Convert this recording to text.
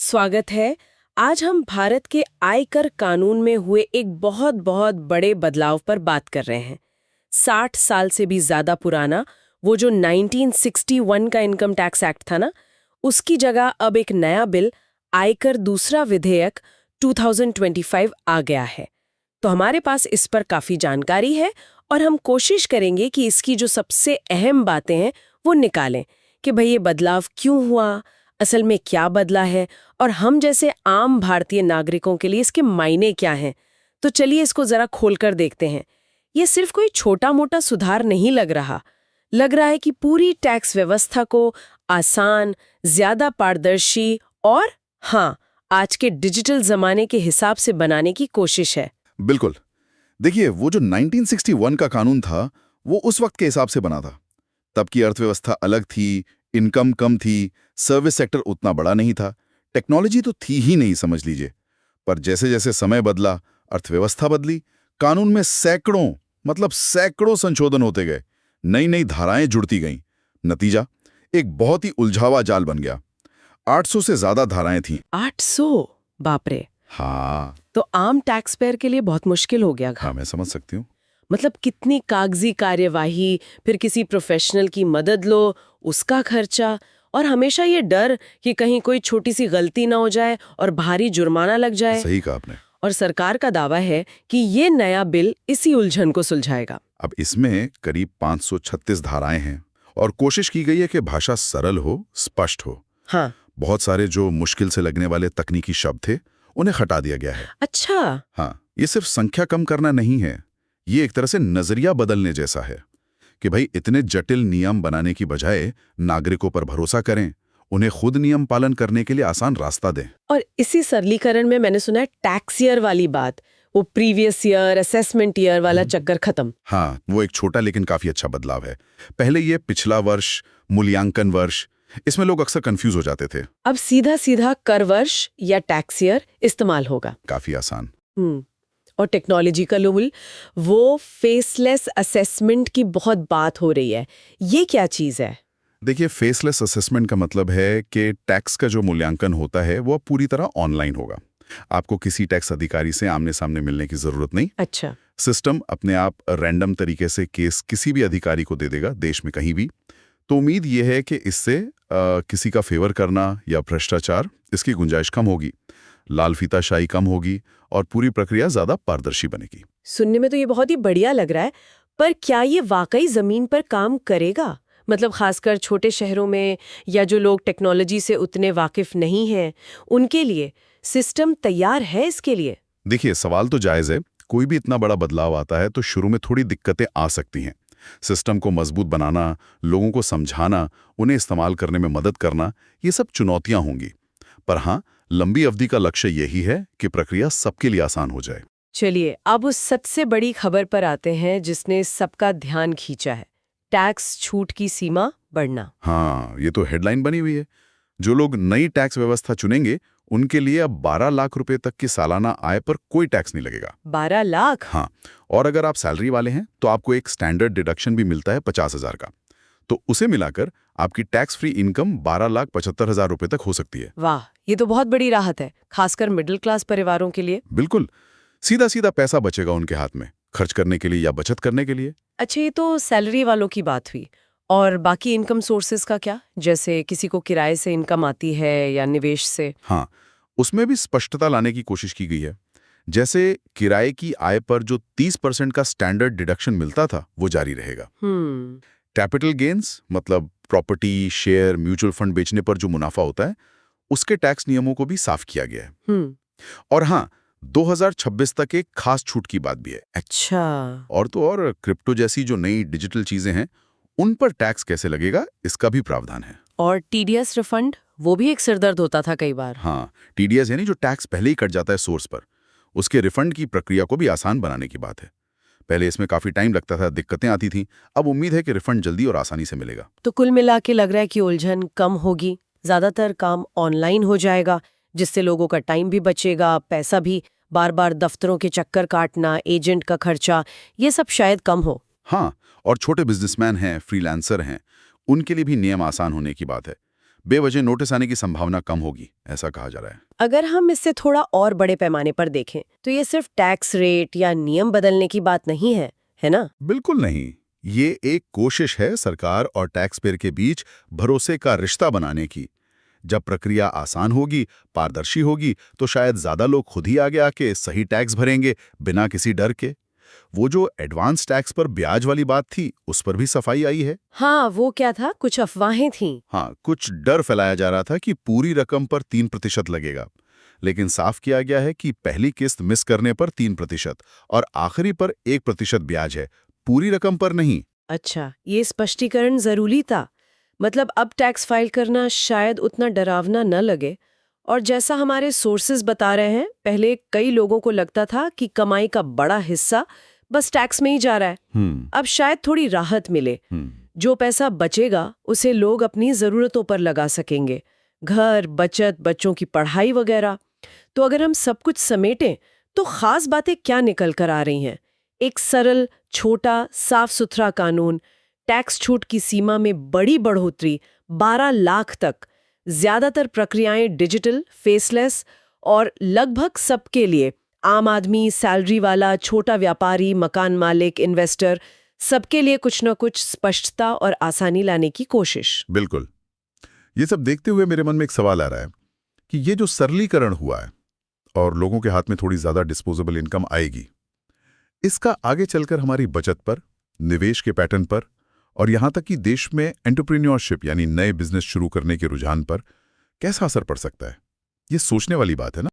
स्वागत है। आज हम भारत के आयकर कानून में हुए एक बहुत बहुत बड़े बदलाव पर बात कर रहे हैं। 60 साल से भी ज्यादा पुराना वो जो 1961 का इनकम टैक्स एक्ट था ना, उसकी जगह अब एक नया बिल आयकर दूसरा विधेयक 2025 आ गया है। तो हमारे पास इस पर काफी जानकारी है और हम कोशिश करेंगे कि इसकी जो सबसे अहम बातें हैं वो निकालें कि भाई ये बदलाव क्यों हुआ, असल में क्या बदला है और हम जैसे आम भारतीय नागरिकों के लिए इसके मायने क्या हैं। तो चलिए इसको जरा खोलकर देखते हैं। ये सिर्फ कोई छोटा मोटा सुधार नहीं लग रहा है कि पूरी टैक्स व्यवस्था को आसान, ज्यादा पारदर्शी और हाँ, आज के डिजिटल जमाने के हिसाब से बनाने की कोशिश है। बिल्कुल। देखिए, वो जो 1961 का कानून था, वो उस वक्त के हिसाब से बना था। तब की अर्थव्यवस्था अलग थी, इनकम कम थी, सर्विस सेक्टर उतना बड़ा नहीं था, टेक्नोलॉजी तो थी ही नहीं, समझ लीजिए। पर जैसे जैसे समय बदला, अर्थव्यवस्था बदली, कानून में सैकड़ों संशोधन होते गए, नई नई धाराएं जुड़ती गईं। नतीजा एक बहुत ही उलझावा जाल बन गया। 800 से ज्यादा धाराएं थीं। 800? बाप रे। हाँ, तो आम टैक्स पेयर के लिए बहुत मुश्किल हो गया। हाँ, मैं समझ सकती हूँ। मतलब कितनी कागजी कार्यवाही, फिर किसी प्रोफेशनल की मदद लो, उसका खर्चा, और हमेशा ये डर कि कहीं कोई छोटी सी गलती ना हो जाए और भारी जुर्माना लग जाए। सही कहा आपने। और सरकार का दावा है कि ये नया बिल इसी उलझन को सुलझाएगा। अब इसमें करीब 536 धाराएं हैं और कोशिश की गई है कि भाषा सरल हो, स्पष्ट हो। हाँ। बहुत सारे जो मुश्किल से लगने वाले तकनीकी शब्द थे, उन्हें हटा दिया गया है। अच्छा। हाँ, ये सिर्फ संख्या कम करना नहीं है, ये एक तरह से नजरिया बदलने जैसा है कि भाई इतने जटिल नियम बनाने की बजाय नागरिकों पर भरोसा करें, उन्हें खुद नियम पालन करने के लिए आसान रास्ता दें। और इसी सरलीकरण में मैंने सुना है टैक्स ईयर वाली बात, वो प्रीवियस ईयर, असेसमेंट ईयर वाला चक्कर खत्म। हाँ, वो एक छोटा लेकिन काफी अच्छा बदलाव है। पहले ये पिछला वर्ष, मूल्यांकन वर्ष, इसमें लोग अक्सर कंफ्यूज हो जाते थे। अब सीधा सीधा कर वर्ष या टैक्स ईयर इस्तेमाल होगा। काफी आसान। और टेक्नोलॉजी का लूल, वो फेसलेस असेसमेंट की बहुत बात हो रही है। ये क्या चीज है? देखिए, फेसलेस असेसमेंट का मतलब है कि टैक्स का जो मूल्यांकन होता है वो पूरी तरह ऑनलाइन होगा। आपको किसी टैक्स अधिकारी से आमने सामने मिलने की जरूरत नहीं। अच्छा। सिस्टम अपने आप रैंडम तरीके से केस किसी भी अधिकारी को दे देगा, देश में कहीं भी। तो उम्मीद ये है कि इससे किसी का फेवर करना या भ्रष्टाचार, इसकी गुंजाइश कम होगी, लाल फीताशाही कम होगी और पूरी प्रक्रिया ज्यादा पारदर्शी बनेगी। सुनने में तो ये बहुत ही बढ़िया लग रहा है, पर क्या ये वाकई जमीन पर काम करेगा? मतलब खासकर छोटे शहरों में या जो लोग टेक्नोलॉजी से उतने वाकिफ नहीं हैं, उनके लिए सिस्टम तैयार है इसके लिए? देखिए, सवाल तो जायज है। कोई भी इतना बड़ा बदलाव आता है तो शुरू में थोड़ी दिक्कतें आ सकती हैं। सिस्टम को मजबूत बनाना, लोगों को समझाना, उन्हें इस्तेमाल करने में मदद करना, ये सब चुनौतियां होंगी। पर हाँ, लंबी अवधि का लक्ष्य यही है कि प्रक्रिया सबके लिए आसान हो जाए। चलिए अब उस सबसे बड़ी खबर पर आते हैं जिसने सबका ध्यान खींचा है, टैक्स छूट की सीमा बढ़ना। हाँ, ये तो हेडलाइन बनी हुई है। जो लोग नई टैक्स व्यवस्था चुनेंगे, उनके लिए अब 12 लाख रुपए तक की सालाना आय पर कोई टैक्स नहीं लगेगा। 12 लाख? हाँ, और अगर आप सैलरी वाले हैं तो आपको एक स्टैंडर्ड डिडक्शन भी मिलता है 50,000 का। तो उसे मिलाकर आपकी टैक्स फ्री इनकम 12,75,000 रुपए तक हो सकती है। वाह, ये तो बहुत बड़ी राहत है, खासकर मिडिल क्लास परिवारों के लिए। बिल्कुल, सीधा सीधा पैसा बचेगा उनके हाथ में, खर्च करने के लिए या बचत करने के लिए। अच्छा, ये तो सैलरी वालों की बात हुई। और बाकी इनकम सोर्सेज का क्या? जैसे किसी को किराए से इनकम आती है या निवेश से? हाँ, उसमें भी स्पष्टता लाने की कोशिश की गई है। जैसे किराए की आय पर जो 30% का स्टैंडर्ड डिडक्शन मिलता था, वो जारी रहेगा। कैपिटल गेन्स, मतलब प्रॉपर्टी, शेयर, म्यूचुअल फंड बेचने पर जो मुनाफा होता है, उसके टैक्स नियमों को भी साफ किया गया है। और हाँ, 2026 तक एक खास छूट की बात भी है। अच्छा। और तो और क्रिप्टो जैसी जो नई डिजिटल चीजें हैं, उन पर टैक्स कैसे लगेगा, इसका भी प्रावधान है। और टीडीएस रिफंड, वो भी एक सिरदर्द होता था कई बार। हाँ, टीडीएस यानी जो टैक्स पहले ही कट जाता है सोर्स पर, उसके रिफंड की प्रक्रिया को भी आसान बनाने की बात है। पहले इसमें काफी टाइम लगता था, दिक्कतें आती थीं। अब उम्मीद है कि रिफंड जल्दी और आसानी से मिलेगा। तो कुल मिला के लग रहा है कि उलझन कम होगी, ज्यादातर काम ऑनलाइन हो जाएगा, जिससे लोगों का टाइम भी बचेगा, पैसा भी, बार बार दफ्तरों के चक्कर काटना, एजेंट का खर्चा, ये सब शायद कम हो। हाँ, और छोटे बिजनेसमैन हैं, फ्रीलांसर हैं, उनके लिए भी नियम आसान होने की बात है। बेवजह नोटिस आने की संभावना कम होगी, ऐसा कहा जा रहा है। अगर हम इससे थोड़ा और बड़े पैमाने पर देखें तो ये सिर्फ टैक्स रेट या नियम बदलने की बात नहीं है ना? बिल्कुल नहीं। ये एक कोशिश है सरकार और टैक्स पेयर के बीच भरोसे का रिश्ता बनाने की। जब प्रक्रिया आसान होगी, पारदर्शी होगी, तो शायद ज्यादा लोग खुद ही आगे आके सही टैक्स भरेंगे बिना किसी डर के। वो जो एडवांस टैक्स पर ब्याज वाली बात थी, उस पर भी सफाई आई है। हाँ, वो क्या था? कुछ अफवाहें थीं। हाँ, कुछ डर फैलाया जा रहा था कि पूरी रकम पर 3% लगेगा, लेकिन साफ किया गया है कि पहली किस्त मिस करने पर 3% और आखिरी पर 1% ब्याज है, पूरी रकम पर नहीं। अच्छा, ये स्पष्टीकरण जरूरी था। मतलब अब टैक्स फाइल करना शायद उतना डरावना न लगे। और जैसा हमारे सोर्सेज बता रहे हैं, पहले कई लोगों को लगता था कि कमाई का बड़ा हिस्सा बस टैक्स में ही जा रहा है। अब शायद थोड़ी राहत मिले। जो पैसा बचेगा उसे लोग अपनी जरूरतों पर लगा सकेंगे, घर, बचत, बच्चों की पढ़ाई वगैरह। तो अगर हम सब कुछ समेटें तो खास बातें क्या निकल कर आ रही हैं? एक सरल, छोटा, साफ सुथरा कानून, टैक्स छूट की सीमा में बड़ी बढ़ोतरी 12 लाख तक, ज्यादातर प्रक्रियाएं डिजिटल, फेसलेस और लगभग सबके लिए, आम आदमी, सैलरी वाला, छोटा व्यापारी, मकान मालिक, इन्वेस्टर, सबके लिए कुछ न कुछ स्पष्टता और आसानी लाने की कोशिश। बिल्कुल। ये सब देखते हुए मेरे मन में एक सवाल आ रहा है कि ये जो सरलीकरण हुआ है और लोगों के हाथ में थोड़ी ज्यादा डिस्पोजेबल इनकम आएगी, इसका आगे चलकर हमारी बचत पर, निवेश के पैटर्न पर और यहां तक कि देश में एंटरप्रेन्योरशिप यानी नए बिजनेस शुरू करने के रुझान पर कैसा असर पड़ सकता है? ये सोचने वाली बात है ना।